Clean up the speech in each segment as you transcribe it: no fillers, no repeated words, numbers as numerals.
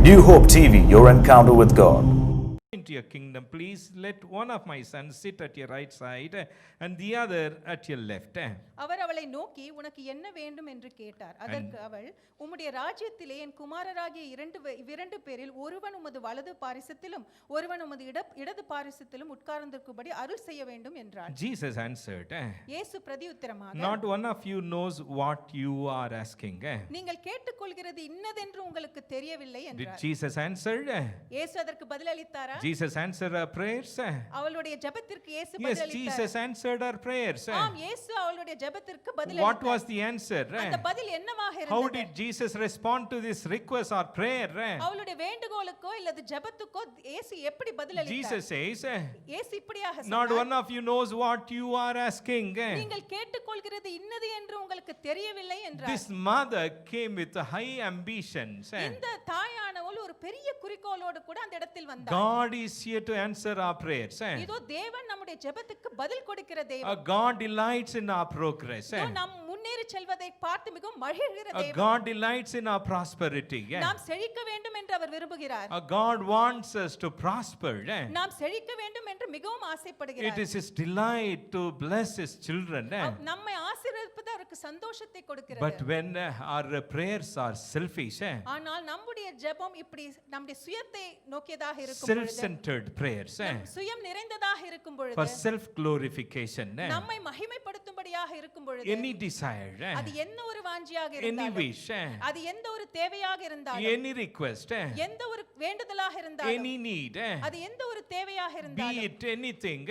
New Hope TV, your encounter with God. Into your kingdom, please let one of my sons sit at your right side and the other at your left. அவர் அவளை நோக்கி உனக்கு என்ன வேண்டும் என்று கேட்டார். அதற்கு அவள், உம்முடைய ராஜ்யத்திலே என் குமாரராகிய இரண்டு பேரில் ஒருவன் உமது வலது பாரிசத்திலும் ஒருவன் உமது இடது பாரிசத்திலும் உட்கார்ந்திருக்கும்படி அருள் செய்ய வேண்டும் என்றார். Jesus answered, இயேசு பிரதியுத்தரமாக, not one of you knows what you are asking. நீங்கள் கேட்டுக்கொள்கிறது இன்னதென்று உங்களுக்கு தெரியவில்லை என்றார். Did Jesus answer? இயேசு அதற்கு பதிலளித்தாரா? Jesus answered our prayers. அவளுடைய ஜெபத்திற்கு இயேசு Yes, பதிலளித்தார். Jesus answered our prayers. ஆம், இயேசு அவளுடைய ஜெபத்திற்கு பதிலளித்தார். What was the answer? அந்த பதில் என்னவாக இருந்தது? How did Jesus respond to this request or prayer? அவளுடைய வேண்டுகோளுக்கோ இல்லது ஜெபத்துக்கோ இயேசு எப்படி பதிலளித்தார்? Jesus says, இயேசு இப்படியாக not சொன்னார், one of you knows what you are asking. நீங்கள் கேட்டுக்கொள்கிறது இன்னது என்று உங்களுக்கு தெரியவில்லை என்றார். This mother came with high ambitions. இந்த தாயானவள் ஒரு பெரிய குறிக்கோளோடு கூட அந்த இடத்தில் வந்தார். God is here to answer our prayers. இதோ தேவன் நம்முடைய ஜெபத்துக்கு பதில் கொடுக்கிற தேவன். God delights in our progress. இதோ நாம் முன்னேறி செல்வதை பார்த்து மிகவும் மகிழ்கிற தேவன். God delights in our prosperity. நாம் செழிக்க வேண்டும் என்று அவர் விரும்புகிறார். God wants us to prosper. நாம் செழிக்க வேண்டும் என்று மிகவும் It ஆசைப்படுகிறார். is his delight to bless his children. நம்மை ஆசீர்வதிப்பது அவருக்கு சந்தோஷத்தை கொடுக்கிறது. But when our prayers are selfish, ஆனால் நம்முடைய ஜெபம் இப்படி நம்முடைய சுயத்தை நோக்கியதாக இருக்கும் பொழுது, self-centered prayers, சுயம் நிறைந்ததாக இருக்கும் பொழுது, for self glorification, நம்மை மகிமைப்படுத்தும்படியாக இருக்கும் பொழுது, any desire, அது என்ன ஒரு வாஞ்சியாக any இருந்தாலும், wish, அது எந்த ஒரு தேவையாக இருந்தாலும், any request, எந்த ஒரு வேண்டுதலாக இருந்தாலும், any need, அது எந்த ஒரு தேவையாக be இருந்தாலும், it anything,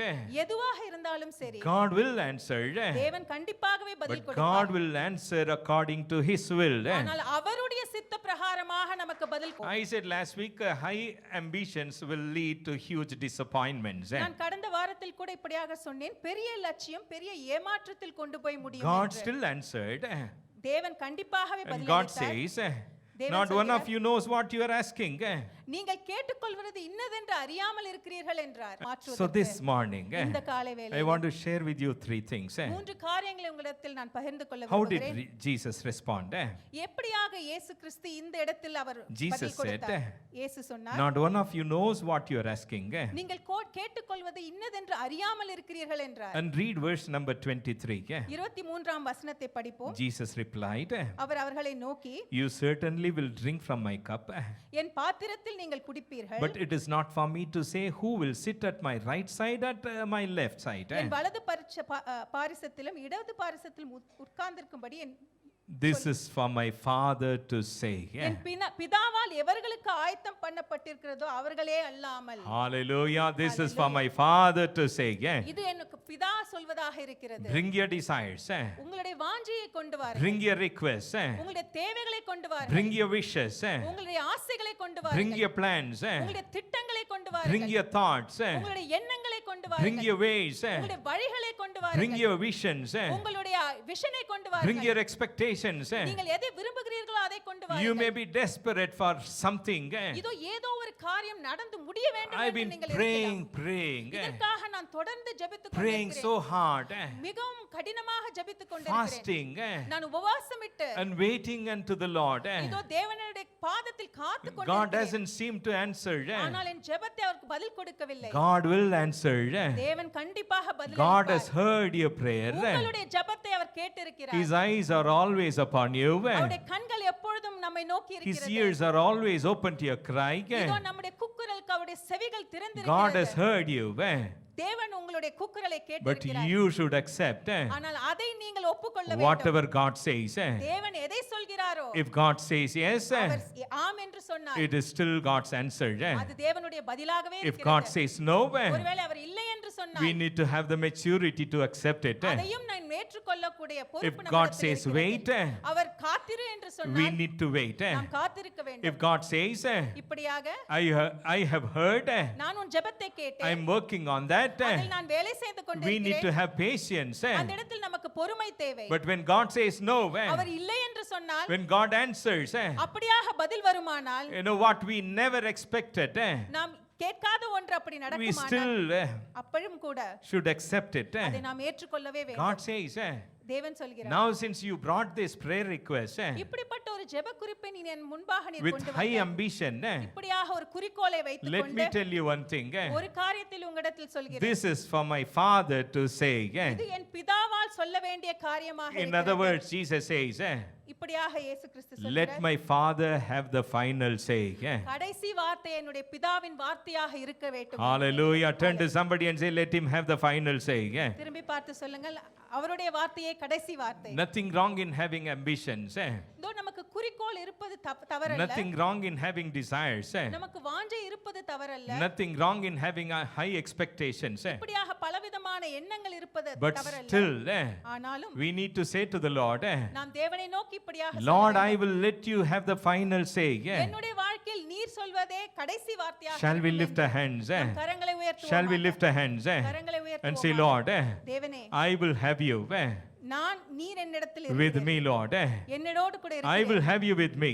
எதுவாக இருந்தாலும் சரி, God will answer. தேவன் கண்டிப்பாகவே பதில் But God கொடுப்பார். will answer according to his will. ஆனால் அவருடைய சித்த பிரகாரமாக நமக்கு பதில் கொடுப்பார். I said last week, high ambitions will lead to huge disappointments. நான் கடந்த வாரத்தில் கூட இப்படியாக சொன்னேன், பெரிய லட்சியம் பெரிய ஏமாற்றத்தில் கொண்டு போய் முடியும் God என்று. still answered. தேவன் கண்டிப்பாகவே And பதில் God அளித்தார். says, தேவன் not one of சொல்கிறார், you knows what you are asking. நீங்கள் கேட்டுக்கொள்வது இன்னதென்று அறியாமல் இருக்கிறீர்கள் என்றார். So மாற்றுவதற்கு this morning, இந்த காலை I வேளையில் want to share with you three things. மூன்று காரியங்களை உங்களிடத்தில் நான் பகிர்ந்து கொள்ள How did விரும்புகிறேன். Jesus respond? எப்படியாக இயேசு கிறிஸ்து இந்த இடத்தில் அவர் Jesus பதில் கொடுத்தார்? said, இயேசு சொன்னார், not one of you knows what you are asking. நீங்கள் கேட்டுக்கொள்வது இன்னதென்று அறியாமல் இருக்கிறீர்கள் என்றார். And read verse number 23. 23ஆம் வசனத்தை படிப்போம். Jesus replied, அவர் அவர்களை நோக்கி, you certainly will drink from my cup, என் பாத்திரத்தில் நீங்கள் குடிப்பீர்கள், but it is not for me to say who will sit at my right side at my left side. என் வலது பாரிசத்திலும் இடது பாரிசத்திலும் உட்கார்ந்திருக்கும்படி This is for my Father to say. என் பிதாவால் எவர்களுக்கு ஆயத்தம் பண்ணப்பட்டிருக்கிறதோ அவர்களே அல்லாமல். Hallelujah. This is for my Father to say. இது எனக்கு பிதா சொல்வதாக இருக்கிறது. Bring your desires. உங்களுடைய வாஞ்சையை கொண்டு வாருங்கள். Bring your requests. உங்களுடைய தேவைகளை கொண்டு வாருங்கள். Bring your wishes. உங்களுடைய ஆசைகளை கொண்டு Bring வாருங்கள். your plans. உங்களுடைய திட்டங்களை கொண்டு Bring வாருங்கள். your thoughts. உங்களுடைய எண்ணங்களை கொண்டு Bring வாருங்கள். your ways. உங்களுடைய வழிகளை கொண்டு Bring வாருங்கள். your visions. உங்களுடைய விஷனை கொண்டு Bring வாருங்கள். your expectations. நீங்கள் எதை விரும்புகிறீர்களோ அதை கொண்டு You may வாருங்கள். be desperate for something. இதோ ஏதோ ஒரு காரியம் நடந்து முடிய வேண்டும் I've என்று been நீங்கள் praying, இருக்கலாம். praying, இதற்காக நான் தொடர்ந்து ஜெபித்துக் praying so கொண்டிருக்கிறேன். hard, மிகவும் கடினமாக ஜெபித்துக் கொண்டிருக்கிறேன். fasting, நான் உபவாசமிட்டு and waiting unto the Lord. இதோ தேவனுடைய பாதத்தில் காத்து God கொண்டிருக்கிறேன். doesn't seem to answer. ஆனால் என் ஜெபத்தை அவருக்கு பதில் கொடுக்கவில்லை. God will answer. தேவன் கண்டிப்பாக பதில் God has அளிப்பார். heard your prayer. உங்களுடைய ஜெபத்தை அவர் கேட்டிருக்கிறார். His eyes are always upon you. அவருடைய கண்கள் எப்பொழுதும் நம்மை நோக்கி His இருக்கிறது. ears are always open to your cry. இதோ நம்முடைய கூக்குரலுக்கு அவருடைய செவிகள் God has திறந்திருக்கிறது. heard you. தேவன் உங்களுடைய கூக்குரலை But கேட்டிருக்கிறார். you should accept ஆனால் அதை நீங்கள் ஒப்புக்கொள்ள வேண்டும். whatever God says. தேவன் எதை சொல்கிறாரோ, If God says yes, அவர் ஆம் என்று சொன்னார், it is still God's answer. அது தேவனுடைய பதிலாகவே If God இருக்கிறது. says no, ஒருவேளை அவர் இல்லை என்று we சொன்னார், need to have the maturity to accept it. அதையும் நான் ஏற்றுக்கொள்ளக்கூடிய If பொறுப்பு God நம்மிடத்தில் says wait, இருக்கிறது. அவர் காத்திரு என்று we சொன்னார், need to wait. நாம் காத்திருக்க If வேண்டும். God says, இப்படியாக I have heard, நான் உன் ஜெபத்தை கேட்டேன், I'm working on that, அதில் நான் வேலை செய்து we need to கொண்டிருக்கிறேன். have patience. அந்த இடத்தில் நமக்கு பொறுமை தேவை. But when God says no, அவர் இல்லை என்று சொன்னால், when God answers, அப்படியாக பதில் வருமானால், you know what we never expected, நாம் கேட்காத ஒன்று அப்படி we நடக்குமானால் still அப்பழும் கூட should accept it. அதை நாம் ஏற்றுக்கொள்ளவே வேண்டும். God says, தேவன் சொல்கிறார், now since you brought this prayer request இப்படிப்பட்ட ஒரு ஜெப குறிப்பை நீ என் முன்பாக நீர் with கொண்டு high வந்தாய். ambition, இப்படியாக ஒரு குறிக்கோளை let me வைத்துக்கொண்டு tell you one thing. ஒரு காரியத்தில் உங்களிடத்தில் சொல்கிறேன், This is for my Father to say. இது என் பிதாவால் சொல்ல வேண்டிய காரியமாக In other இருக்கிறது. words, Jesus says, இப்படியாக இயேசு கிறிஸ்து let சொல்கிறார், my Father have the final say. கடைசி வார்த்தை என்னுடைய பிதாவின் வார்த்தையாக இருக்க வேண்டும். Hallelujah. Turn to somebody and say, let him have the final say. திரும்பி பார்த்து சொல்லுங்கள், அவருடைய வார்த்தையே கடைசி வார்த்தை. Nothing wrong in having ambitions. இதோ நமக்கு குறிக்கோள் இருப்பது தவறல்ல, Nothing wrong in having desires. நமக்கு வாஞ்சை இருப்பது தவறல்ல, Nothing wrong in having high expectations. இப்படியாக பலவிதமான எண்ணங்கள் இருப்பது But தவறல்ல. still, ஆனாலும் we need to say to the Lord, நாம் தேவனை நோக்கி இப்படியாக சொல்ல Lord, வேண்டும். I will let you have the final say. என்னுடைய வாழ்க்கையில் நீர் சொல்வதே கடைசி வார்த்தையாக Shall we இருக்கும் lift our hands? நம் கரங்களை உயர்த்துவோம். Shall we lift our hands கரங்களை and say, உயர்த்துவோம். Lord, தேவனே, I will have you நீர் என்னிடத்தில் with இருக்கிறீர். me, Lord. என்னோடு கூட I இருக்கிறீர். will have you with me.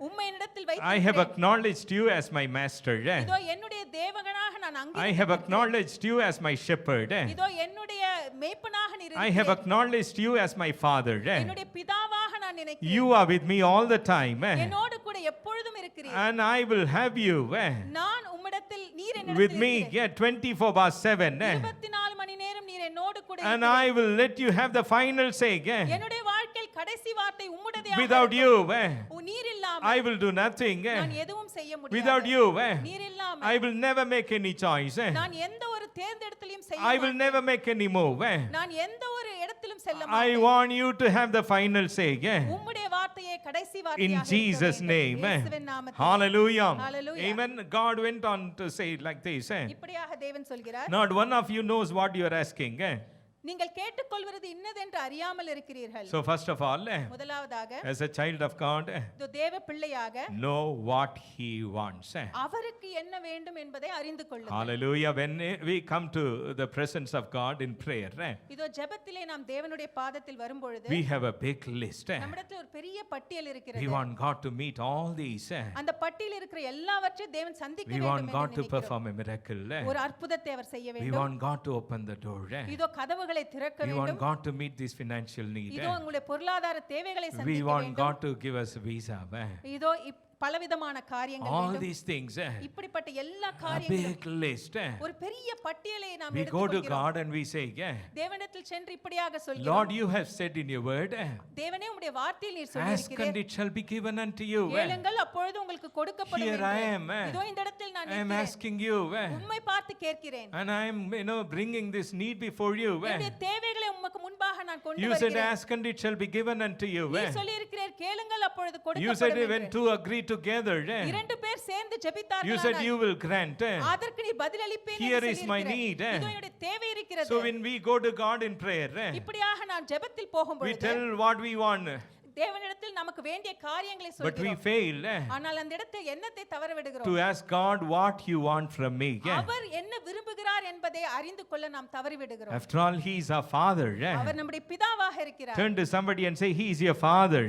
உம்மை என்னிடத்தில் I have வைத்திருக்கிறேன். acknowledged you as my master. இதோ என்னுடைய தேவனாக நான் அங்கே I have acknowledged you as my shepherd. இதோ என்னுடைய மேய்ப்பனாக நீர் I have இருக்கிறீர். acknowledged you as my father. என்னுடைய பிதாவாக நான் நினைக்கிறேன். You are with me all the time. என்னோடு கூட எப்பொழுதும் இருக்கிறீர். And I will have you நான் உம்மிடத்தில் நீர் with என்னிடத்தில் me இருக்கிறீர். 24/7. 24 மணி நேரம் நீர் என்னோடு கூட And இருக்கிறீர். I will let you have the final say. என்னுடைய வாழ்க்கையில் கடைசி வார்த்தை உம்முடையதாக Without இருக்கும். you, நீர் இல்லாமல் I will do nothing. நான் எதுவும் செய்ய முடியாது. Without you, நீர் இல்லாமல் I will never make any choice. நான் எந்த ஒரு தேர்ந்தெடுத்தலையும் செய்ய I will மாட்டேன். never make any move. நான் எந்த ஒரு இடத்திலும் செல்ல I மாட்டேன். want you to have the final say. உம்முடைய வார்த்தையே கடைசி In வார்த்தையாக இருக்க Jesus' வேண்டும். name. இயேசுவின் நாமத்தில். Hallelujah. Hallelujah. Amen. God went on to say it like this. இப்படியாக தேவன் சொல்கிறார், Not one of you knows what you are asking. நீங்கள் கேட்டுக்கொள்வது இன்னதென்று அறியாமல் இருக்கிறீர்கள். So first of all, முதலாவதாக as a child of God, இதோ தேவ பிள்ளையாக know what he wants. அவருக்கு என்ன வேண்டும் என்பதை அறிந்து கொள்ளுங்கள். Hallelujah. When we come to the presence of God in prayer, இதோ ஜெபத்திலே நாம் தேவனுடைய பாதத்தில் வரும்பொழுது we have a big list. நம்மிடத்தில் ஒரு பெரிய பட்டியல் We இருக்கிறது. want God to meet all these. அந்த பட்டியலில் இருக்கிற எல்லாவற்றையும் தேவன் சந்திக்க We வேண்டும் want என்று God to நினைக்கிறோம். perform a miracle. ஒரு அற்புதத்தை அவர் செய்ய We வேண்டும். want God to open the door. இதோ கதவுகளை திறக்க We want வேண்டும். God to meet this financial need. இதோ உங்களுடைய பொருளாதார தேவைகளை We சந்திக்க want வேண்டும். God to give us visa. இதோ பலவிதமான காரியங்கள் All வேண்டும். these things. இப்படிப்பட்ட எல்லா A காரியங்களும் big list. ஒரு பெரிய பட்டியலை நாம் We go to எடுத்துக்கொள்கிறோம். God and we say, தேவனிடத்தில் சென்று இப்படியாக Lord, சொல்கிறோம், you have said in your word, தேவனே உம்முடைய வார்த்தையில் நீர் ask சொல்லியிருக்கிறீர், and it shall be given unto you. கேளுங்கள் அப்பொழுது உங்களுக்கு கொடுக்கப்படும் Here I என்று. am. இதோ இந்த இடத்தில் நான் I am நிற்கிறேன். asking you. உம்மை பார்த்து கேட்கிறேன். And I am, bringing this need before you. என்னுடைய தேவைகளை உமக்கு முன்பாக நான் கொண்டு You said, வருகிறேன். ask and it shall be given unto you. நீர் சொல்லியிருக்கிறீர், கேளுங்கள் அப்பொழுது You said கொடுக்கப்படும் when என்று. two agree together, இரண்டு பேர் சேர்ந்து you said ஜெபித்தார்கள், you will grant. அதற்கு நீ பதிலளிப்பேன் Here என்று is my சொல்லியிருக்கிறேன். need. இதோ என்னுடைய தேவை இருக்கிறது. So when we go to God in prayer, இப்படியாக நான் ஜெபத்தில் we போகும்பொழுது tell what we want, தேவனிடத்தில் நமக்கு வேண்டிய காரியங்களை but we சொல்கிறோம். fail ஆனால் அந்த இடத்தில் என்னத்தை தவற விடுகிறோம்? to ask God what you want from me. அவர் என்ன விரும்புகிறார் என்பதை அறிந்து கொள்ள நாம் தவறி விடுகிறோம். After all, He is our Father. அவர் நம்முடைய பிதாவாக இருக்கிறார். Turn to somebody and say, He is your Father.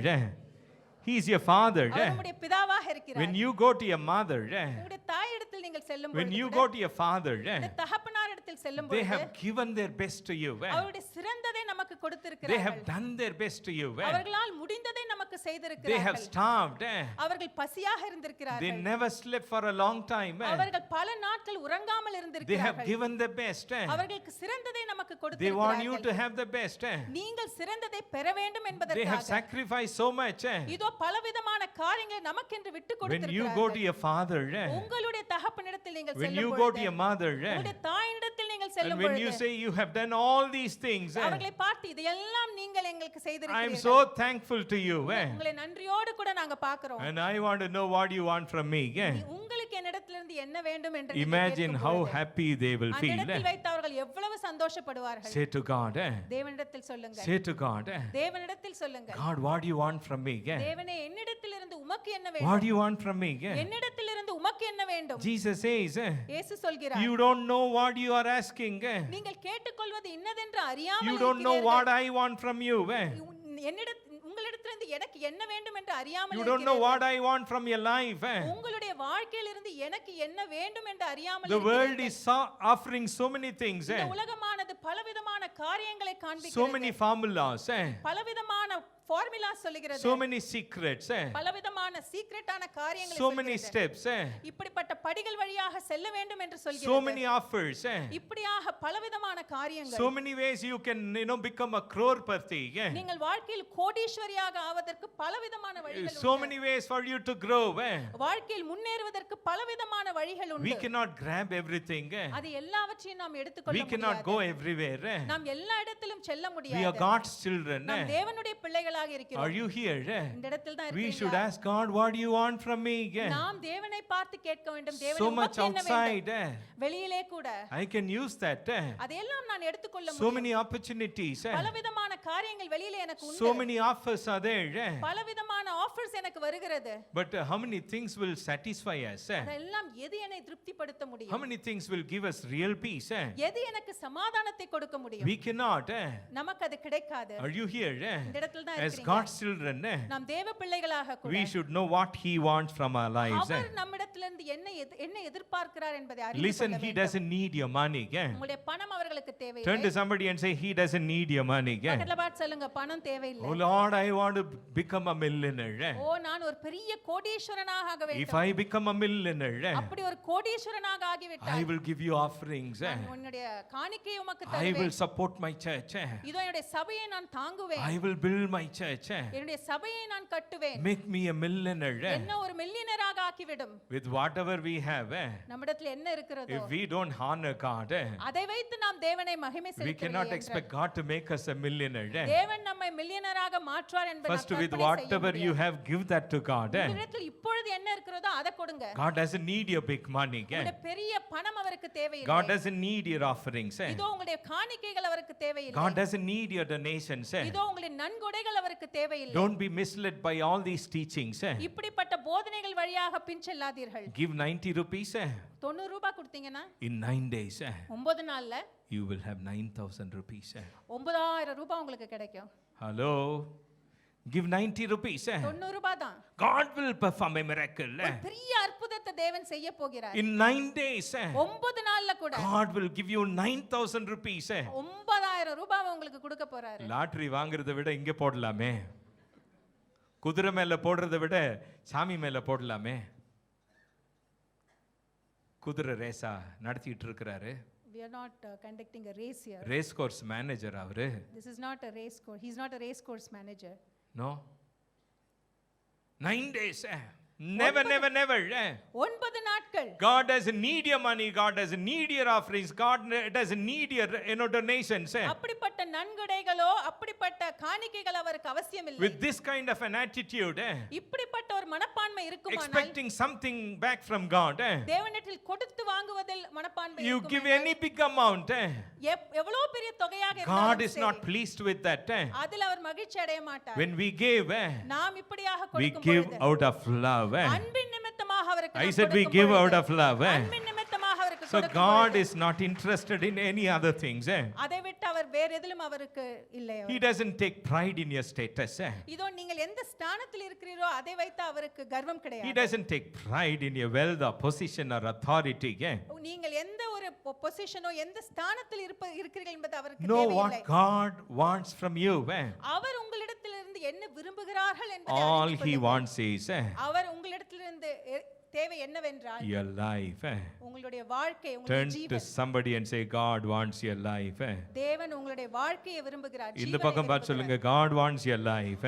He is your Father. அவர் நம்முடைய பிதாவாக இருக்கிறார். When you go to your mother, உங்களுடைய தாயிடத்தில் நீங்கள் செல்லும் when பொழுது you கூட, go to your father, உங்களுடைய தகப்பனாரிடத்தில் செல்லும் they பொழுது have given their best to you. அவருடைய சிறந்ததை நமக்கு They கொடுத்திருக்கிறார்கள். have done their best to you. அவர்களால் முடிந்ததை நமக்கு They have செய்திருக்கிறார்கள். starved. அவர்கள் பசியாக They இருந்திருக்கிறார்கள். never slept for a long time. அவர்கள் பல நாட்கள் உறங்காமல் They have இருந்திருக்கிறார்கள். given the best. அவர்களுக்கு சிறந்ததை நமக்கு They want you to கொடுத்திருக்கிறார்கள். have the best. நீங்கள் சிறந்ததை பெற வேண்டும் They have என்பதற்காக sacrificed so much. இதோ பலவிதமான காரியங்களை நமக்கென்று விட்டு When you go to கொடுத்திருக்கிறார்கள். your father, உங்களுடைய தகப்பனிடத்தில் நீங்கள் when செல்லும் you go to பொழுது, your mother, உங்களுடைய தாயினிடத்தில் நீங்கள் and செல்லும் when you பொழுது, say you have done all these things, அவர்களை பார்த்து இதையெல்லாம் நீங்கள் எங்களுக்கு I am செய்திருக்கிறீர்கள். so thankful to you. உங்களை நன்றியோடு கூட நாங்க பார்க்கிறோம். And I want to know what you want from me. உங்களுக்கு என்னிடத்திலிருந்து என்ன வேண்டும் என்று நீங்கள் Imagine கேட்கும் how பொழுது, happy they will அந்த feel. இடத்தில் வைத்து அவர்கள் எவ்வளவு சந்தோஷப்படுவார்கள். Say to God, தேவனிடத்தில் சொல்லுங்க. say to God, தேவனிடத்தில் சொல்லுங்க. God, what do you want from me? தேவனே, என்னிடத்திலிருந்து உமக்கு என்ன What வேண்டும்? do you want from me? என்னிடத்திலிருந்து உமக்கு என்ன வேண்டும்? Jesus says, இயேசு சொல்கிறார், you don't know what you are asking. நீங்கள் கேட்டுக்கொள்வது இன்னதென்று அறியாமல் You don't know இருக்கிறீர்கள். what I want from you. உங்களிடத்தில் உங்களிடத்திலிருந்து எனக்கு என்ன வேண்டும் என்று அறியாமல் You don't know இருக்கிறீர்கள். what I want from your life. உங்களுடைய வாழ்க்கையிலிருந்து எனக்கு என்ன வேண்டும் என்று அறியாமல் The world இருக்கிறீர்கள். is offering so many things. இந்த உலகமானது பலவிதமான காரியங்களை So காண்பிக்கிறது. many formulas. பலவிதமான ஃபார்முலா சொல்லுகிறது. So many secrets. பலவிதமான சீக்ரெட்டான காரியங்களை So many சொல்லுகிறது. steps. இப்படிப்பட்ட படிகள் வழியாக செல்ல வேண்டும் என்று So சொல்கிறது. many offers. இப்படியாக பலவிதமான காரியங்கள். So many ways you can become a crorepati. நீங்கள் வாழ்க்கையில் கோடீஸ்வரியாக ஆவதற்கு பலவிதமான வழிகள் So உண்டு. many ways for you to grow. வாழ்க்கையில் முன்னேறுவதற்கு பலவிதமான வழிகள் We உண்டு. cannot grab everything. அது எல்லாவற்றையும் நாம் எடுத்துக்கொள்ள We cannot முடியாது. go everywhere. நாம் எல்லா இடத்திலும் செல்ல We are முடியாது. God's children. நாம் தேவனுடைய பிள்ளைகளாக Are இருக்கிறோம். you here? இந்த இடத்தில் தான் We should இருக்கீங்களா? ask God, what do you want from me? நாம் தேவனை பார்த்து கேட்க வேண்டும். So தேவனே much உமக்கு என்ன outside. வேண்டும்? வெளியிலே கூட I can use that. அதையெல்லாம் நான் எடுத்துக்கொள்ள So முடியும். many opportunities. பலவிதமான காரியங்கள் வெளியிலே எனக்கு So உண்டு. many offers are there. பலவிதமான ஆஃபர்ஸ் எனக்கு வருகிறது. But how many things will satisfy us? அதெல்லாம் எது என்னை திருப்திப்படுத்த How முடியும்? many things will give us real peace? எது எனக்கு சமாதானத்தை கொடுக்க முடியும்? We cannot. நமக்கு அது கிடைக்காது. Are you here? இந்த இடத்தில் தான் As இருக்கீங்க. God's children, நாம் தேவ பிள்ளைகளாக கூட we should know what He wants from our lives. அவர் நம்மிடத்திலிருந்து என்ன எதிர்பார்க்கிறார் என்பதை அறிந்து Listen, கொள்ள He வேண்டும். doesn't need your money. உங்களுடைய பணம் அவர்களுக்கு Turn தேவையில்லை. to somebody and say, He doesn't need your money. பக்கத்துல பார்த்து சொல்லுங்க, பணம் தேவையில்லை. Oh Lord, I want to become a millionaire. ஓ, நான் ஒரு பெரிய கோடீஸ்வரனாக ஆக If வேண்டும். I become a millionaire, அப்படி ஒரு கோடீஸ்வரனாக I ஆகிவிட்டால் will give you offerings. நான் உன்னுடைய காணிக்கையை உமக்கு I will தருவேன். support my church. இதோ என்னுடைய சபையை நான் தாங்குவேன். I will build my church. என்னுடைய சபையை நான் கட்டுவேன். Make me a millionaire. என்ன ஒரு மில்லியனராக ஆக்கிவிடும். With whatever we have. நம்மிடத்தில் என்ன இருக்கிறதோ If we don't honor God, அதை வைத்து நாம் தேவனை மகிமை we cannot செலுத்தவில்லை expect என்றால் God to make us a millionaire. தேவன் நம்மை மில்லியனராக மாற்றுவார் என்பதை First, நாம் with கற்பனை செய்ய whatever you முடியாது. have, give that to God. உங்களிடத்தில் இப்பொழுது என்ன இருக்கிறதோ அதை கொடுங்க. God doesn't need your big money. உங்களுடைய பெரிய பணம் அவருக்கு தேவையில்லை. God doesn't need your offerings. இதோ உங்களுடைய காணிக்கைகள் அவருக்கு தேவையில்லை. God doesn't need your donations. இதோ உங்களுடைய நன்கொடைகள் அவருக்கு தேவையில்லை. Don't be misled by all these teachings. இப்படிப்பட்ட போதனைகள் வழியாக பின்செல்லாதீர்கள். Give 90 rupees. 90 ரூபாய் கொடுத்தீங்கன்னா In 9 days, 9 நாள்ல you will have 9,000 rupees. 9000 ரூபாய் உங்களுக்கு கிடைக்கும். Hello? Give 90 rupees. 90 ரூபாய் தான். God will perform a miracle. ஒரு பெரிய அற்புதத்தை தேவன் செய்ய போகிறார். In 9 days, 9 நாள்ல கூட God will give you 9,000 rupees. 9000 ரூபாய் உங்களுக்கு கொடுக்க போறாரு. லாட்டரி வாங்குறதை விட இங்க போடலாமே. குதிரை மேல போடுறதை விட சாமி மேல போடலாமே. குதிரை ரேஸா நடத்திட்டு இருக்கிறாரு. We are not conducting a race here. Race course manager அவரு. This is not a race course. He is not a race course manager. No. 9 days. Never. 9 நாட்கள். God doesn't need your money. God doesn't need your offerings. God doesn't need your donations. அப்படிப்பட்ட நன்கொடைகளோ அப்படிப்பட்ட காணிக்கைகள் அவருக்கு அவசியம் இல்லை. With this kind of an attitude, இப்படிப்பட்ட ஒரு மனப்பான்மை இருக்குமானால் expecting something back from God, தேவனிடத்தில் கொடுத்து வாங்குவதில் மனப்பான்மை you give இருக்குமானால் any big amount, எவ்வளவு பெரிய தொகையாக God இருந்தாலும் is சரி, not pleased with that. அதில் அவர் மகிழ்ச்சி அடைய மாட்டார். When we give, நாம் இப்படியாக we கொடுக்கும் give பொழுது out of love. அன்பின் நிமித்தமாக அவருக்கு I நாம் said we கொடுக்கும் give பொழுது, out of love. அன்பின் நிமித்தமாக அவருக்கு So கொடுக்கும் God பொழுது, is not interested in any other things. அதை விட்டு அவர் வேற எதிலும் அவருக்கு இல்லை. He doesn't take pride in your status. இதோ நீங்கள் எந்த ஸ்தானத்தில் இருக்கிறீரோ அதை வைத்து அவருக்கு கர்வம் He கிடையாது. doesn't take pride in your wealth or position or authority. நீங்கள் எந்த ஒரு பொசிஷனோ எந்த ஸ்தானத்தில் இருக்கிறீர்கள் என்பது அவருக்கு Know தேவையில்லை. what God wants from you. அவர் உங்களிடத்திலிருந்து என்ன விரும்புகிறார்கள் என்பதை All அறிந்து He கொள்ளுங்கள். wants is அவர் உங்களிடத்திலிருந்து தேவை என்னவென்றால் your life. உங்களுடைய வாழ்க்கை, உங்களுடைய Turn to Jeevan. somebody and say, God wants your life. தேவன் உங்களுடைய வாழ்க்கையை விரும்புகிறார். இந்த ஜீவனை பக்கம் பார்த்து சொல்லுங்க, விரும்புகிறார். God wants your life.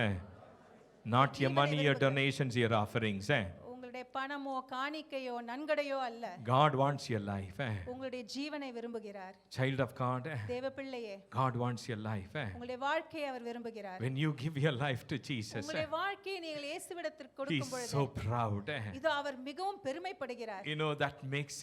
Not your ஜீவனை money, your விரும்புகிறார். donations, your offerings. உங்களுடைய பணமோ காணிக்கையோ நன்கொடையோ அல்ல. God wants your life. உங்களுடைய ஜீவனை விரும்புகிறார். Child of God, தேவ பிள்ளையே, God wants your life. உங்களுடைய வாழ்க்கையை அவர் விரும்புகிறார். When you give your life to Jesus, உங்களுடைய வாழ்க்கையை நீங்கள் இயேசுவிடத்திற்கு He's கொடுக்கும் பொழுது so proud. இதோ அவர் மிகவும் பெருமைப்படுகிறார். You know, that makes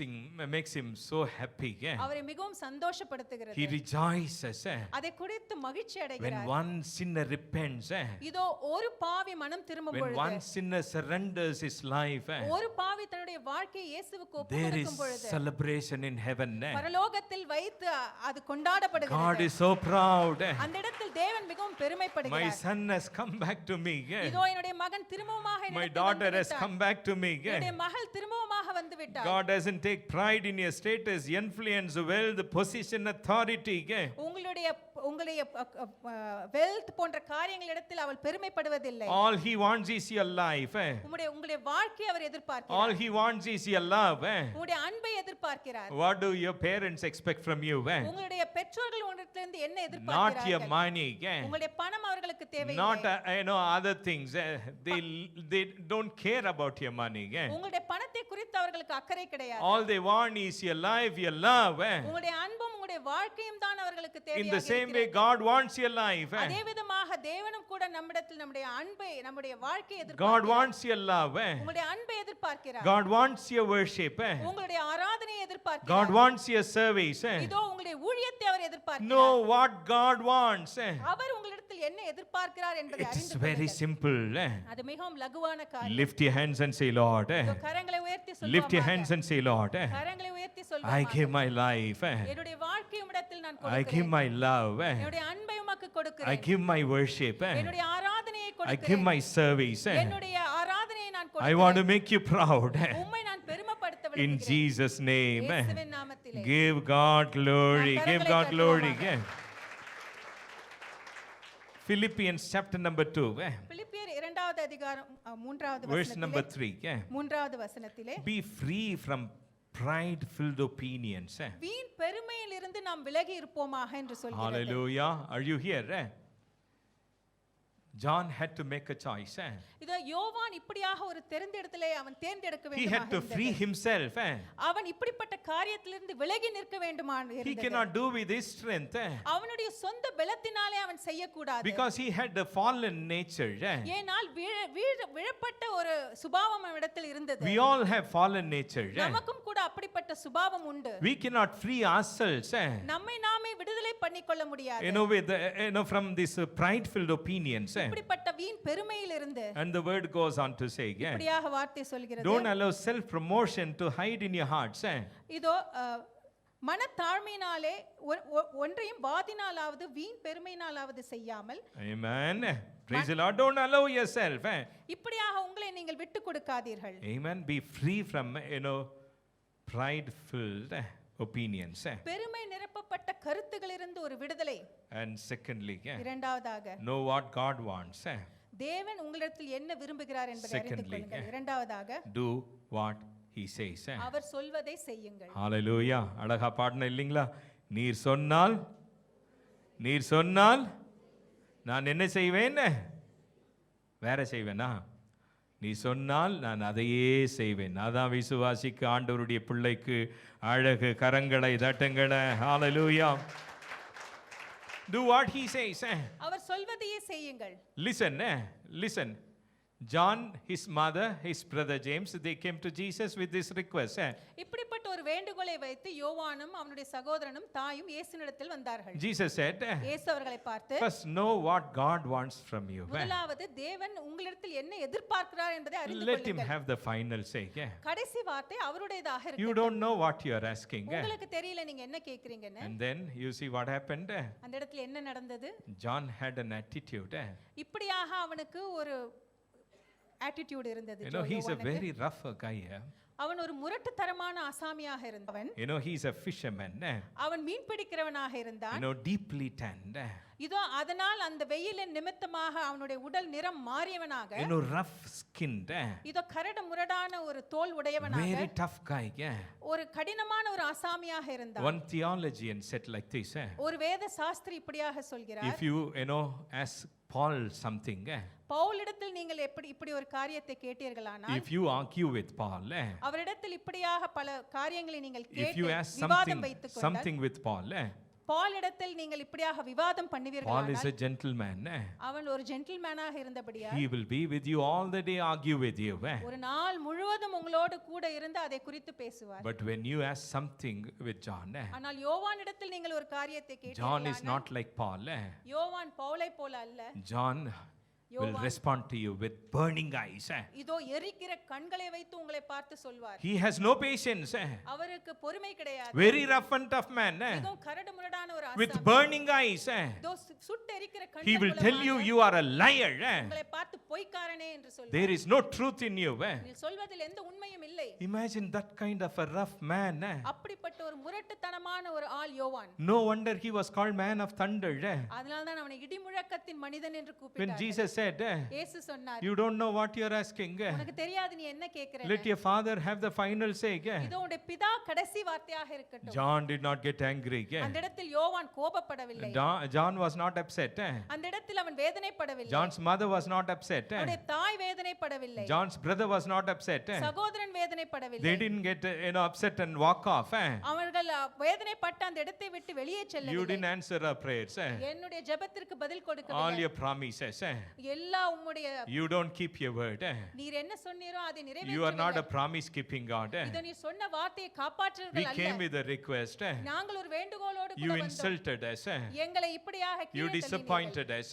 him so happy. அவரை மிகவும் சந்தோஷப்படுத்துகிறது. He rejoices அதை குறித்து மகிழ்ச்சி when அடைகிறார். one sinner repents. இதோ ஒரு பாவி மனம் திரும்பும் When பொழுது, one sinner surrenders his life ஒரு பாவி தன்னுடைய வாழ்க்கையை இயேசுவுக்கு ஒப்பு there is கொடுக்கும் பொழுது celebration in heaven. பரலோகத்தில் வைத்து அது God கொண்டாடப்படுகிறது. is so proud. அந்த இடத்தில் தேவன் மிகவும் My பெருமைப்படுகிறார். son has come back to me. இதோ என்னுடைய மகன் திரும்பவுமாக My என்னிடத்தில் daughter வந்து has விட்டார். come back to me. என்னுடைய மகள் திரும்பவுமாக வந்து விட்டார். God doesn't take pride in your status, influence, wealth, position, authority. உங்களுடைய வெல்த் போன்ற காரியங்களிடத்தில் அவள் பெருமைப்படுவதில்லை. All he wants is your life. உங்களுடைய வாழ்க்கையை அவர் எதிர்பார்க்கிறார். All he wants is your love. உங்களுடைய அன்பை எதிர்பார்க்கிறார். What do your parents expect from you? உங்களுடைய பெற்றோர்கள் உங்களிடத்திலிருந்து என்ன Not எதிர்பார்க்கிறார்கள்? your money. உங்களுடைய பணம் அவர்களுக்கு Not தேவையில்லை. other things. They don't care about your money. உங்களுடைய பணத்தை குறித்து அவர்களுக்கு அக்கறை கிடையாது. All they want is your life, your love. உங்களுடைய அன்பும் உங்களுடைய வாழ்க்கையும் தான் அவர்களுக்கு In the தேவையாக same way, இருக்கிறது. God wants your life. அதே விதமாக தேவனும் கூட நம்மிடத்தில் நம்முடைய அன்பை நம்முடைய வாழ்க்கையை God எதிர்பார்க்கிறார். wants your love. உங்களுடைய அன்பை எதிர்பார்க்கிறார். God wants your worship. உங்களுடைய ஆராதனையை God எதிர்பார்க்கிறார். wants your service. இதோ உங்களுடைய ஊழியத்தை அவர் எதிர்பார்க்கிறார். Know what God wants. அவர் உங்களிடத்தில் என்ன எதிர்பார்க்கிறார் என்பதை It is அறிந்து very கொள்ளுங்கள். simple. அது மிகவும் லகுவான காரியம். Lift your hands and say, Lord. இதோ கரங்களை உயர்த்தி Lift your சொல்லுவோமாக. hands and say, Lord. கரங்களை உயர்த்தி I சொல்லுவோமாக. give my life. என்னுடைய வாழ்க்கை உம்மிடத்தில் நான் I give கொடுக்கிறேன். my love. என்னுடைய அன்பை உமக்கு I கொடுக்கிறேன். give my worship. என்னுடைய ஆராதனையை I give கொடுக்கிறேன். my service. என்னுடைய ஆராதனையை நான் I want to கொடுக்கிறேன். make you proud. உம்மை நான் பெருமைப்படுத்த In விரும்புகிறேன். Jesus' name. இயேசுவின் நாமத்திலே. Give God glory. நாம் Give கரங்களை God glory. தட்டுவோமாக. Philippians chapter number 2. பிலிப்பியர் 2வது அதிகாரம் 3வது Verse number வசனத்திலே 3. 3வது வசனத்திலே Be free from pride-filled opinions. வீண் பெருமையிலிருந்து நாம் விலகி இருப்போமாக என்று சொல்கிறது. Hallelujah. Are you here? John had to make a choice. இதோ யோவான் இப்படியாக ஒரு தேர்ந்தெடுத்தலை அவன் தேர்ந்தெடுக்க He had to வேண்டுமாக free இருந்தது. himself. அவன் இப்படிப்பட்ட காரியத்திலிருந்து விலகி நிற்க வேண்டுமான He இருந்தது. cannot do with his strength அவனுடைய சொந்த பலத்தினாலே அவன் செய்யக்கூடாது. because he had the fallen nature. ஏனால் விழப்பட்ட ஒரு சுபாவம் அவனிடத்தில் இருந்தது. We all have fallen nature. நமக்கும் கூட அப்படிப்பட்ட சுபாவம் உண்டு. We cannot free ourselves. நம்மை நாமே விடுதலை பண்ணிக்கொள்ள முடியாது. From this pride-filled opinions. இப்படிப்பட்ட வீண் பெருமையிலிருந்து And the word goes on to say, இப்படியாக வார்த்தை சொல்கிறது. don't allow self-promotion to hide in your hearts. இதோ மனத்தாழ்மையினாலே ஒன்றையும் வாதினாலாவது வீண் பெருமையினாலாவது செய்யாமல். Amen. Praise the Lord. Don't allow yourself. இப்படியாக உங்களை நீங்கள் விட்டு கொடுக்காதீர்கள். Amen. Be free from pride-filled opinions. பெருமை நிரப்பப்பட்ட கருத்துகளிலிருந்து ஒரு விடுதலை. And secondly, இரண்டாவதாக know what God wants. தேவன் உங்களிடத்தில் என்ன விரும்புகிறார் என்பதை அறிந்து Secondly, கொள்ளுங்கள். இரண்டாவதாக do what he says. அவர் சொல்வதை செய்யுங்கள். Hallelujah. அழகா பாடணும் இல்லைங்களா? நீர் சொன்னால் நான் என்ன செய்வேன்? வேற செய்வேனா? நீ சொன்னால் நான் அதையே செய்வேன். அதான் விசுவாசிக்கு ஆண்டவருடைய பிள்ளைக்கு அழகு. கரங்களை தட்டுங்களே. Hallelujah. Do what he says. அவர் சொல்வதையே செய்யுங்கள். Listen. John, his mother, his brother James, they came to Jesus with this request. இப்படிப்பட்ட ஒரு வேண்டுகோளை வைத்து யோவானும் அவனுடைய சகோதரனும் தாயும் இயேசுவினிடத்தில் வந்தார்கள். Jesus said, இயேசு அவர்களை பார்த்து, first know what God wants from you. முதலாவது தேவன் உங்களிடத்தில் என்ன எதிர்பார்க்கிறார் என்பதை அறிந்து Let him கொள்ளுங்கள். have the final say. கடைசி வார்த்தை அவருடையதாக You இருக்கு. don't know what you are asking. உங்களுக்கு தெரியல நீங்க என்ன கேக்குறீங்கன்னு. And then you see what happened. அந்த இடத்துல என்ன நடந்தது? John had an attitude. இப்படியாக அவனுக்கு ஒரு attitude இருந்தது. He's a very rough guy. அவன் ஒரு முரட்டுத்தனமான ஆசாமியாக இருந்தவன். He's a fisherman. அவன் மீன் பிடிக்கிறவனாக இருந்தான். Deeply tanned. இதோ அதனால் அந்த வெயிலின் நிமித்தமாக அவனுடைய உடல் நிறம் மாறியவனாக. Rough skinned. இதோ கரடு முரடான ஒரு தோல் உடையவனாக. Very tough guy. ஒரு கடினமான ஒரு ஆசாமியாக இருந்தான். One theologian said like this. ஒரு வேத சாஸ்திரி இப்படியாக சொல்கிறார். If you ask Paul something. பவுலிடத்தில் நீங்கள் இப்படி ஒரு காரியத்தை கேட்டீர்களானால், if you argue with Paul, அவரிடத்தில் இப்படியாக பல காரியங்களை நீங்கள் if you கேட்டு ask விவாதம் வைத்துக் கொண்டால், something with Paul, பாலிடத்தில் நீங்கள் இப்படியாக விவாதம் Paul is பண்ணுவீர்களானால், a gentleman. அவன் ஒரு ஜென்டில்மேனாக இருந்தபடியால் He will be with you all the day, argue with you. ஒரு நாள் முழுவதும் உங்களோடு கூட இருந்து அதை குறித்து பேசுவார். But when you ask something with John, ஆனால் யோவானிடத்தில் நீங்கள் ஒரு காரியத்தை John is கேட்டீர்களானால், not like Paul. யோவான் பவுலை போல அல்ல. John will respond to you with burning eyes. இதோ எரிக்கிற கண்களை வைத்து உங்களை பார்த்து சொல்வார். He has no patience. அவருக்கு பொறுமை கிடையாது. Very rough and tough man. மிகவும் கரடுமுரடான ஒரு With ஆசாமி. burning eyes. இதோ சுட்டு எரிக்கிற He கண்கள் will tell you you are a liar. உங்களை பார்த்து பொய்க்காரனே என்று சொல்வார். There is no truth in you. நீ சொல்வதில் எந்த உண்மையும் இல்லை. Imagine that kind of a rough man. அப்படிப்பட்ட ஒரு முரட்டுத்தனமான ஒரு ஆள் யோவான். No wonder he was called man of thunder. அதனால தான் அவனை இடிமுழக்கத்தின் மனிதன் என்று When கூப்பிட்டார். Jesus said, இயேசு சொன்னார், you don't know what you are asking. உனக்கு தெரியாது நீ என்ன கேக்குற. Let your father have the final say. இதோ உன்னுடைய பிதா கடைசி வார்த்தையாக இருக்கட்டும். John did not get angry. அந்த இடத்தில் யோவான் கோபப்படவில்லை. John was not upset. அந்த இடத்தில் அவன் வேதனைப்படவில்லை. John's mother was not upset. அவனுடைய தாய் வேதனைப்படவில்லை. John's brother was not upset. சகோதரன் வேதனைப்படவில்லை. They didn't get upset and walk off. அவர்கள் வேதனைப்பட்ட அந்த இடத்தை விட்டு வெளியே You செல்லவில்லை. didn't answer our prayers. என்னுடைய ஜெபத்திற்கு பதில் All கொடுக்கவில்லை. your promises. எல்லா உம்முடைய You don't keep your word. நீர் என்ன சொன்னீரோ அதை You are not நிறைவேற்றவில்லை. a promise keeping God. இதோ நீ சொன்ன வார்த்தையை We காப்பாற்றுவர்கள் came அல்ல. with a request. நாங்கள் ஒரு வேண்டுகோளோடு You கூட வந்தோம். insulted us. எங்களை இப்படியாக You கீழே தள்ளினீர்கள். disappointed us.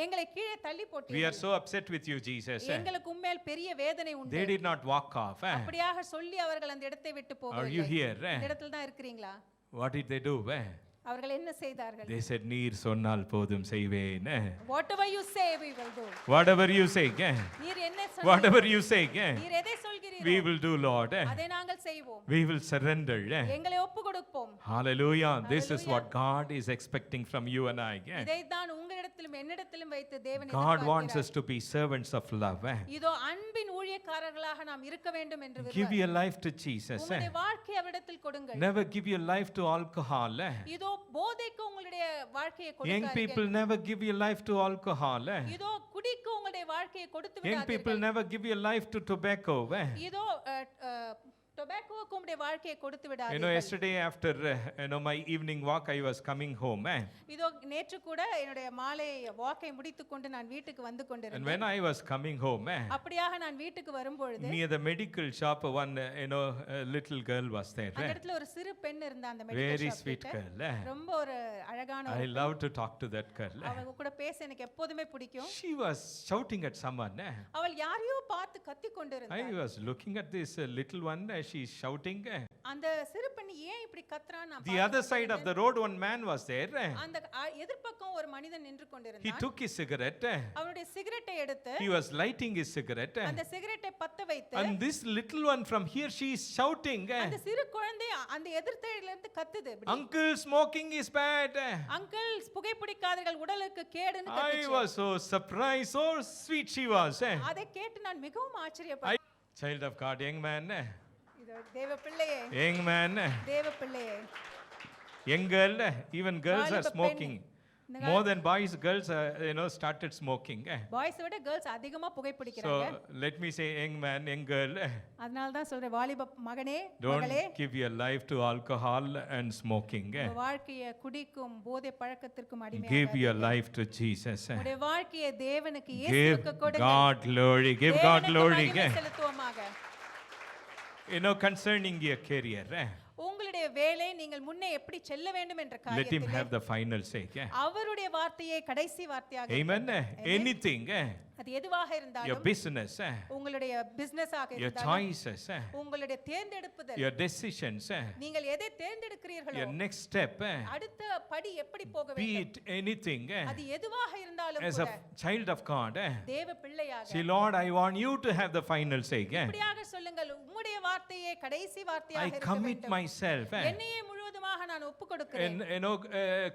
எங்களை கீழே தள்ளி We are போட்டீர்கள். so upset with you, Jesus. எங்களுக்கு உண்மையில் பெரிய வேதனை உண்டு. They did not walk off. அப்படியாக சொல்லி அவர்கள் அந்த இடத்தை விட்டு Are you போகவில்லை. here? இந்த இடத்துல தான் இருக்கிறீங்களா? What did they do? அவர்கள் என்ன செய்தார்கள்? They said, நீர் சொன்னால் போதும் செய்வேன். Whatever you say we will do. Whatever you say. நீர் என்ன Whatever சொல்கிறீர்கள்? you say. நீர் எதை சொல்கிறீரோ We will do, Lord. அதை நாங்கள் செய்வோம். We will surrender. எங்களை ஒப்புக்கொடுப்போம். Hallelujah. This is what God is expecting from you and I. இதைத்தான் உங்களிடத்திலும் என்னிடத்திலும் வைத்து தேவன் God wants எதிர்பார்க்கிறார். us to be servants of love. இதோ அன்பின் ஊழியக்காரர்களாக நாம் இருக்க வேண்டும் என்று Give விரும்புகிறார். your life to Jesus. உங்களுடைய வாழ்க்கையை அவரிடத்தில் கொடுங்கள். Never give your life to alcohol. இதோ போதைக்கு உங்களுடைய வாழ்க்கையை Young people கொடுக்காதீர்கள். never give your life to alcohol. இதோ குடிக்கு உங்களுடைய வாழ்க்கையை கொடுத்து Young people விடாதீர்கள். never give your life to tobacco. இதோ டொபாக்கோவுக்கு உங்களுடைய வாழ்க்கையை கொடுத்து You know, விடாதீர்கள். yesterday after my evening walk, I was coming home. இதோ நேற்று கூட என்னுடைய மாலை வாக்கை முடித்துக்கொண்டு நான் வீட்டுக்கு வந்து And கொண்டிருந்தேன். when I was coming home, அப்படியாக நான் வீட்டுக்கு வரும்பொழுது near the medical shop, one little girl was there. அந்த இடத்துல ஒரு சிறு பெண் இருந்தா அந்த Very மெடிக்கல் ஷாப் sweet கிட்ட. girl. ரொம்ப ஒரு அழகான I ஒரு love to talk to that girl. அவ கூட பேச எனக்கு எப்போதுமே பிடிக்கும். She was shouting at someone. அவள் யாரையோ பார்த்து கத்திக் I கொண்டிருந்தாள். was looking at this little one. She's shouting. அந்த சிறு பெண் ஏன் இப்படி கத்துறான்னு நான் The other side of the road, one man was there. அந்த எதிர்பக்கம் ஒரு மனிதன் நின்று He கொண்டிருந்தான். took his cigarette. அவருடைய சிகரெட்டை எடுத்து He was lighting his cigarette. அந்த சிகரெட்டை பத்த வைத்து And this little one from here, she is shouting, அந்த சிறு குழந்தை அந்த எதிர்த்தையில இருந்து கத்துது. இப்படி. Uncle, smoking is bad. Uncle புகைப்பிடிக்காதீர்கள் உடலுக்கு கேடுன்னு I கத்துச்சு. was so surprised, so sweet she was. அதை கேட்டு நான் மிகவும் ஆச்சரியப்பட்டேன். Child of God, young man, இதோ தேவ பிள்ளையே, young man, தேவ பிள்ளையே. young girl, even girls are வாலிப பெண். smoking. இந்த More than boys, girls started smoking. Boys விட கேர்ள்ஸ் அதிகமா So புகைப்பிடிக்கிறாங்க. let me say, young man, young girl, அதனால தான் சொல்றேன் வாலிப மகனே, don't மகளே, give your life to alcohol and smoking. உங்க வாழ்க்கையை குடிக்கும் போதை பழக்கத்திற்கும் Give அடிமையாக your life to Jesus. உங்களுடைய வாழ்க்கையை தேவனுக்கு Give இயேசுவுக்கு கொடுங்க. God glory. Give God தேவனுக்கு glory. மகிமை செலுத்துவோமாக. Concerning your career, உங்களுடைய வேலை நீங்கள் முன்னே எப்படி செல்ல வேண்டும் என்ற let him காரியத்திலே have the final say. அவருடைய வார்த்தையை கடைசி வார்த்தையாக Amen. Anything, அது எதுவாக your இருந்தாலும் business, உங்களுடைய பிசினஸ் ஆக your இருந்தாலும் choices, உங்களுடைய தேர்ந்தெடுப்புதல் your decisions, நீங்கள் எதை தேர்ந்தெடுக்கிறீர்களோ your next step, அடுத்த படி எப்படி போக be வேண்டும் it anything, அது எதுவாக இருந்தாலும் as a கூட child of God, தேவ பிள்ளையாக say, Lord, I want you to have the final say. இப்படியாக சொல்லுங்கள் உம்முடைய வார்த்தையை கடைசி I வார்த்தையாக இருக்க commit வேண்டும் myself. என்னையே முழுவதுமாக நான் ஒப்புக்கொடுக்கிறேன் And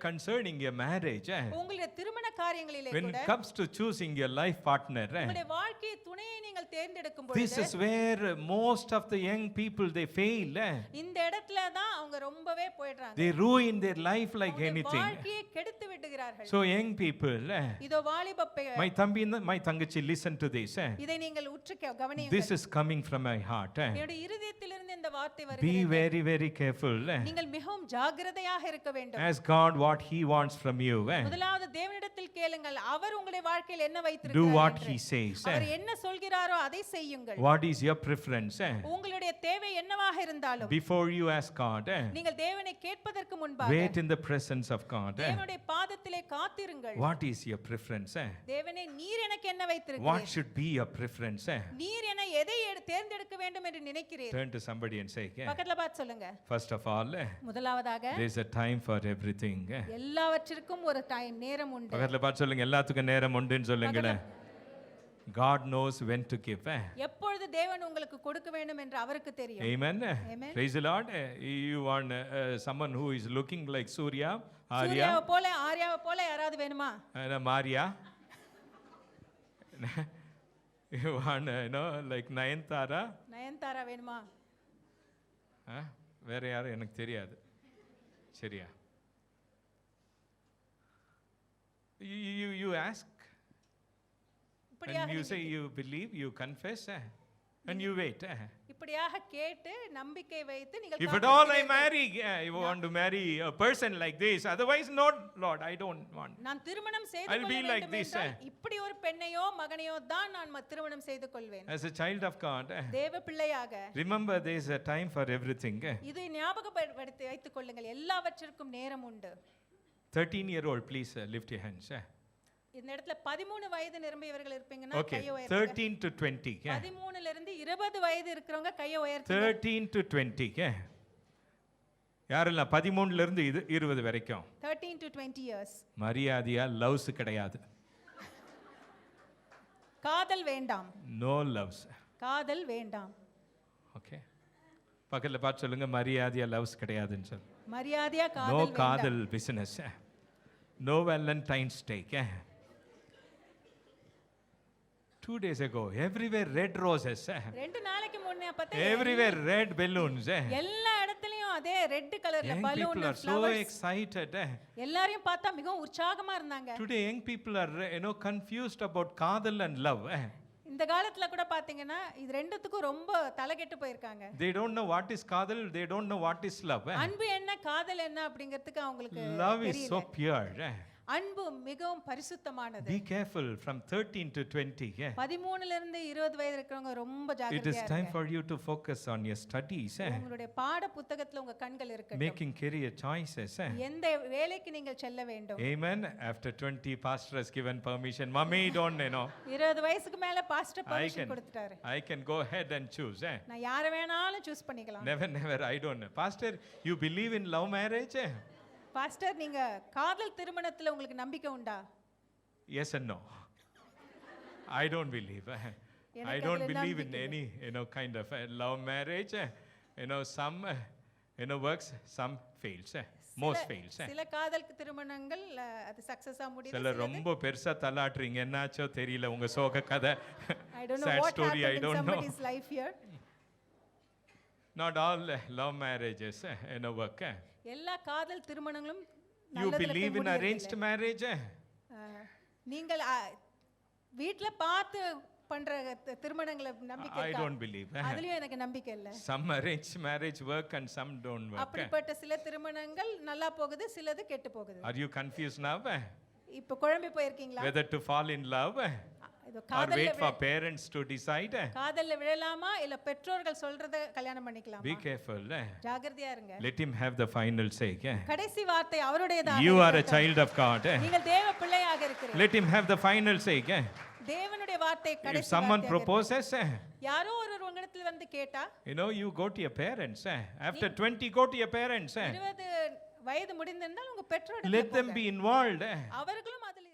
concerning your marriage, உங்களுடைய திருமண காரியங்களிலே when கூட it comes to choosing your life partner, உங்களுடைய வாழ்க்கை துணையை நீங்கள் தேர்ந்தெடுக்கும் this பொழுது is where most of the young people they fail. இந்த இடத்துல தான் அவங்க ரொம்பவே போயிடுறாங்க They ruin their life like அவங்க anything. வாழ்க்கையை கெடுத்து விடுகிறார்கள் So young people, இதோ வாலிப my thambi, my tangachi, listen to this. இதை நீங்கள் உற்று This கவனியுங்கள் is coming from my heart. என்னுடைய இருதயத்திலிருந்து இந்த வார்த்தை Be வருகிறது very, very careful. நீங்கள் மிகவும் ஜாக்கிரதையாக இருக்க வேண்டும் Ask God what He wants from you. முதலாவது தேவனிடத்தில் கேளுங்கள் அவர் உங்களுடைய வாழ்க்கையில் என்ன Do வைத்திருக்கிறார் what என்று. He says. அவர் என்ன சொல்கிறாரோ அதை செய்யுங்கள் What is your preference? உங்களுடைய தேவை என்னவாக எதுவாக இருந்தாலும் before you ask God, நீங்கள் தேவனை கேட்பதற்கு முன்பாக wait in the presence of God. தேவனுடைய பாதத்திலே காத்திருங்கள். What is your preference? தேவனே நீர் எனக்கு என்ன What வைத்திருக்கிறீர்? should be your preference? நீர் என எதை தேர்ந்தெடுக்க வேண்டும் என்று நினைக்கிறீர்? Turn to somebody and say, பக்கத்துல பார்த்து சொல்லுங்க. first of all, முதலாவதாக there is a time for everything. எல்லாவற்றிற்கும் ஒரு டைம் நேரம் உண்டு. பக்கத்துல பார்த்து சொல்லுங்க, எல்லாத்துக்கும் நேரம் உண்டுன்னு சொல்லுங்களேன். God knows when to give. எப்பொழுது தேவன் உங்களுக்கு கொடுக்க வேண்டும் என்று அவருக்கு தெரியும். Amen. Amen. Praise the Lord. You want someone who is looking like Surya, Arya, சூர்யாவை போல ஆர்யாவை போல யாராவது வேணுமா? Maria. You want like Nayanthara. Nayanthara வேணுமா? வேற யாரும் எனக்கு தெரியாது. சரியா? You ask and you say you believe, you confess, and you wait. இப்படியாக கேட்டு நம்பிக்கை வைத்து நீங்கள் If at all I marry, you want to marry a person like this, otherwise not, Lord, I don't want. நான் திருமணம் செய்து I'll be கொள்ள like வேண்டும் this, என்றால் இப்படி ஒரு பெண்ணையோ மகனையோ தான் நான் திருமணம் செய்து கொள்வேன். As a child of God, தேவ பிள்ளையாக remember there is a time for everything. இதை ஞாபகப்படுத்தி வைத்துக் கொள்ளுங்கள், எல்லாவற்றிற்கும் நேரம் உண்டு. 13-year-old, please lift your hands. இந்த இடத்துல 13 வயது நிரம்பியவர்கள் இருப்பீங்கன்னா Okay, கையை உயர்த்துங்க. 13 to 20. 13 ல இருந்து 20 வயது இருக்கிறவங்க கையை உயர்த்துங்க. 13 to 20. யாரெல்லாம் 13 ல இருந்து 20 வரைக்கும்? 13 to 20 years. மரியாதையா லவ்ஸ் கிடையாது. காதல் வேண்டாம். No loves. காதல் வேண்டாம். Okay. பக்கத்துல பார்த்து சொல்லுங்க, மரியாதையா லவ்ஸ் கிடையாதுன்னு சொல்லு. மரியாதையா No காதல் வேண்டாம். காதல் business. No Valentine's Day. 2 days ago, everywhere red roses. 2 நாளைக்கு முன்ன பார்த்தா Everywhere red balloons. எல்லா இடத்துலயும் அதே ரெட் கலர்ல Young balloon people are so flowers excited. எல்லாரையும் பார்த்தா மிகவும் உற்சாகமா இருந்தாங்க. Today young people are confused about காதல் and love. இந்த காலத்துல கூட பாத்தீங்கன்னா இது ரெண்டுத்துக்கும் ரொம்ப தலைகெட்டு போயிருக்காங்க. They don't know what is காதல், they don't know what is love. அன்பு என்ன காதல் என்ன அப்படிங்கிறதுக்கு அவங்களுக்கு Love is so தெரியல. pure. அன்பு மிகவும் பரிசுத்தமானது. Be careful from 13 to 20. 13 ல இருந்து 20 வயது இருக்கிறவங்க ரொம்ப It is ஜாக்கிரதையா time இருங்க. for you to focus on your studies. உங்களுடைய பாட புத்தகத்துல உங்க கண்கள் இருக்கட்டும். Making career choices. எந்த வேலைக்கு நீங்கள் செல்ல வேண்டும். Amen. After 20, pastor has given permission. Mommy, don't 20 வயசுக்கு மேல பாஸ்டர் பெர்மிஷன் கொடுத்துட்டாரு. I can go ahead and choose. நான் யார வேணாலும் சூஸ் பண்ணிக்கலாம். Never, I don't know. Pastor, you believe in love marriage? Pastor நீங்க காதல் திருமணத்துல உங்களுக்கு நம்பிக்கை உண்டா? Yes and no. I don't believe. I don't believe in any kind of love marriage. Some works, some fails. Most fails. சில காதல் திருமணங்கள் அது சக்சஸா முடியுது. சில ரொம்ப பெருசா தள்ளாட்றீங்க, என்னாச்சோ தெரியல உங்க சோக கதை. I don't know Sad what story, I happened in don't know. somebody's life here. Not all love marriages work. எல்லா காதல் திருமணங்களும் You நல்லதுல போய் believe in முடியறதில்லை. arranged marriage? நீங்கள் வீட்ல பார்த்து பண்ற திருமணங்களை நம்பிக்கை I இருக்கா? don't believe. அதுலயும் எனக்கு நம்பிக்கை இல்ல. Some arranged marriage work and some don't work. அப்படிப்பட்ட சில திருமணங்கள் நல்லா போகுது, சிலது கெட்டு போகுது. Are you confused now? இப்போ குழம்பி போயிருக்கீங்களா? Whether to fall in love இது or காதல்ல wait for parents to decide? காதல்ல விழலாமா இல்ல பெற்றோர்கள் சொல்றத கல்யாணம் பண்ணிக்கலாமா? Be careful. ஜாக்கிரதையா இருங்க. Let him have the final say. கடைசி வார்த்தை அவருடையதாக You are a இருக்கட்டும். child of God. நீங்கள் தேவ பிள்ளையாக இருக்கிறீர்கள். Let him have the final say. தேவனுடைய வார்த்தை If கடைசி someone வார்த்தையாக proposes, யாரோ ஒருவர் உங்களிடத்துல வந்து கேட்டா you go to your parents. After 20, go to your parents. 20 வயது முடிந்திருந்தால் உங்க பெற்றோரிடம் Let them be involved. அவர்களும் அதில்